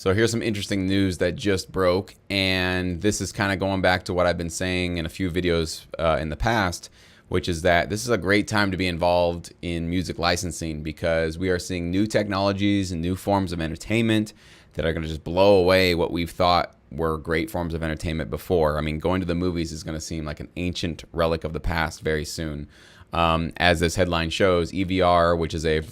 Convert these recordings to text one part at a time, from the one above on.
So here's some interesting news that just broke, and this is kind of going back to what I've been saying in a few videos in the past, which is that this is a great time to be involved in music licensing because we are seeing new technologies and new forms of entertainment that are going to just blow away what we've thought were great forms of entertainment before. I mean, going to the movies is going to seem like an ancient relic of the past very soon. As this headline shows, EVR, which is a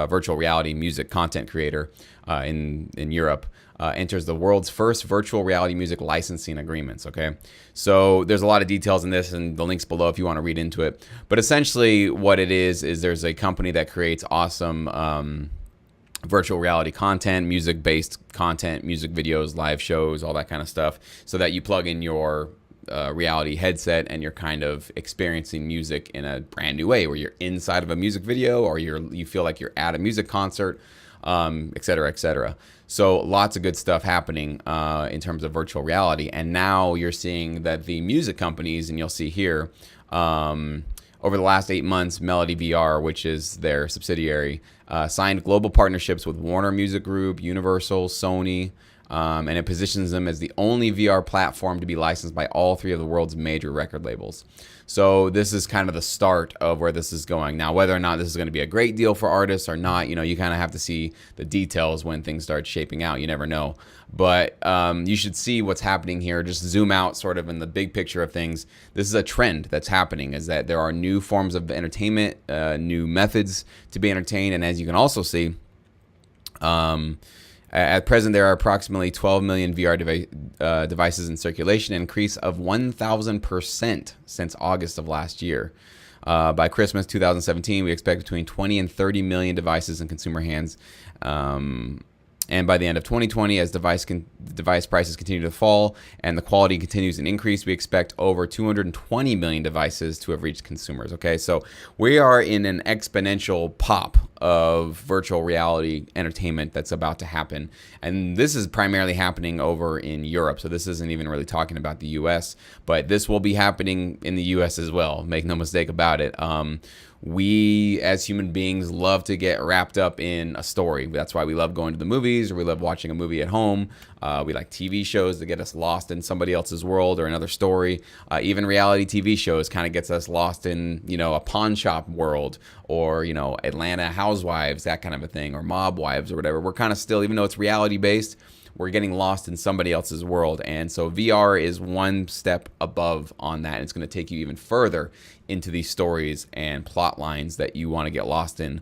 virtual reality music content creator in Europe, enters the world's first virtual reality music licensing agreements. Okay, so there's a lot of details in this, and the links below if you want to read into it. But essentially, what it is there's a company that creates awesome virtual reality content, music-based content, music videos, live shows, all that kind of stuff, so that you plug in your reality headset and you're kind of experiencing music in a brand new way, where you're inside of a music video or you feel like you're at a music concert, et cetera, et cetera. So lots of good stuff happening in terms of virtual reality. And now you're seeing that the music companies, and you'll see here, over the last 8 months, Melody VR, which is their subsidiary, signed global partnerships with Warner Music Group, Universal, Sony, and it positions them as the only VR platform to be licensed by all three of the world's major record labels. So this is kind of the start of where this is going. Now, whether or not this is going to be a great deal for artists or not, you kind of have to see the details when things start shaping out. You never know. But you should see what's happening here. Just zoom out sort of in the big picture of things. This is a trend that's happening, is that there are new forms of entertainment, new methods to be entertained. And as you can also see, at present, there are approximately 12 million VR devices in circulation, an increase of 1,000% since August of last year. By Christmas 2017, we expect between 20 and 30 million devices in consumer hands. And by the end of 2020, as device prices continue to fall and the quality continues to increase, we expect over 220 million devices to have reached consumers. Okay, so we are in an exponential pop of virtual reality entertainment that's about to happen. And this is primarily happening over in Europe. So this isn't even really talking about the US, but this will be happening in the US as well. Make no mistake about it. We as human beings love to get wrapped up in a story. That's why we love going to the movies, or we love watching a movie at home. We like TV shows that get us lost in somebody else's world or another story. Even reality TV shows kind of gets us lost in, a pawn shop world, or, Atlanta Housewives, that kind of a thing, or Mob Wives or whatever. We're kind of still, even though it's reality based, we're getting lost in somebody else's world. And so VR is one step above on that. It's going to take you even further into these stories and plot lines that you want to get lost in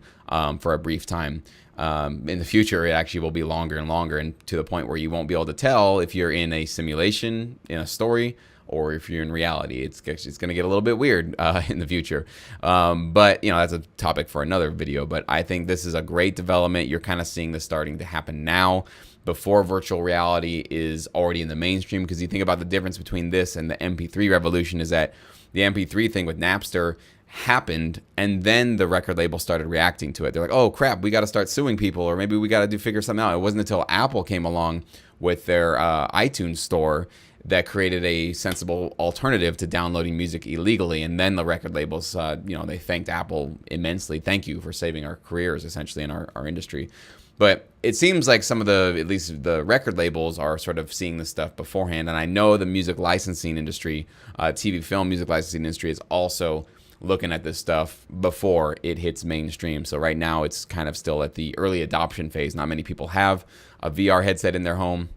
for a brief time. In the future, it actually will be longer and longer, and to the point where you won't be able to tell if you're in a simulation, in a story, or if you're in reality. It's going to get a little bit weird in the future. But, that's a topic for another video. But I think this is a great development. You're kind of seeing this starting to happen now, before virtual reality is already in the mainstream. Because you think about the difference between this and the MP3 revolution, is that the MP3 thing with Napster happened, and then the record label started reacting to it. They're like, oh crap, we got to start suing people, or maybe we got to figure something out. It wasn't until Apple came along with their iTunes store that created a sensible alternative to downloading music illegally. And then the record labels, they thanked Apple immensely. Thank you for saving our careers, essentially, in our industry. But it seems like some of at least the record labels are sort of seeing this stuff beforehand. And I know the music licensing industry, TV film music licensing industry, is also looking at this stuff before it hits mainstream. So right now it's kind of still at the early adoption phase. Not many people have a VR headset in their home,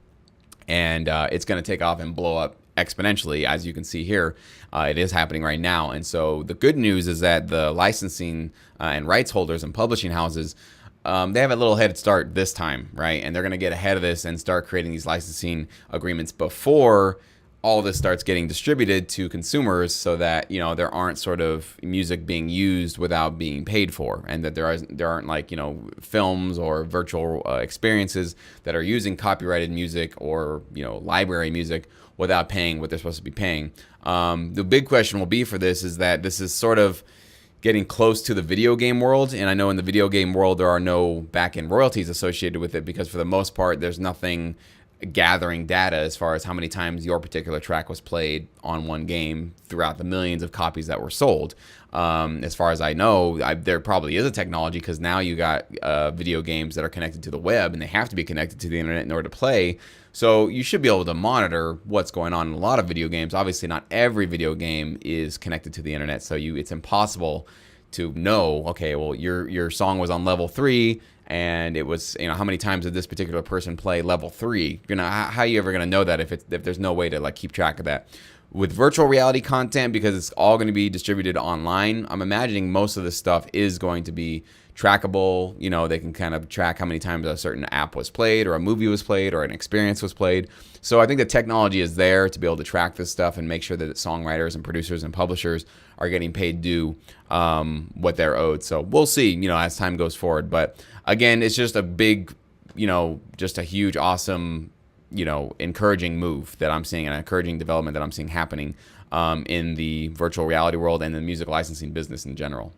and it's going to take off and blow up exponentially, as you can see here. It is happening right now. And so the good news is that the licensing and rights holders and publishing houses, they have a little head start this time, right? And they're going to get ahead of this and start creating these licensing agreements before all this starts getting distributed to consumers, so that there aren't sort of music being used without being paid for, and that there aren't like films or virtual experiences that are using copyrighted music or library music without paying what they're supposed to be paying. The big question will be for this is that this is sort of getting close to the video game world, and I know in the video game world there are no back-end royalties associated with it, because for the most part there's nothing gathering data as far as how many times your particular track was played on one game throughout the millions of copies that were sold. As far as I know, there probably is a technology, because now you got video games that are connected to the web, and they have to be connected to the internet in order to play. So you should be able to monitor what's going on in a lot of video games. Obviously, not every video game is connected to the internet, so it's impossible to know, okay, well, your song was on level 3, and it was, how many times did this particular person play level 3? How are you ever gonna know that if there's no way to like keep track of that? With virtual reality content, because it's all going to be distributed online, I'm imagining most of this stuff is going to be trackable. They can kind of track how many times a certain app was played, or a movie was played, or an experience was played. So I think the technology is there to be able to track this stuff and make sure that songwriters and producers and publishers are getting paid due what they're owed. So we'll see, as time goes forward. But again, it's just a big, just a huge, awesome, encouraging move that I'm seeing, and encouraging development that I'm seeing happening in the virtual reality world and the music licensing business in general.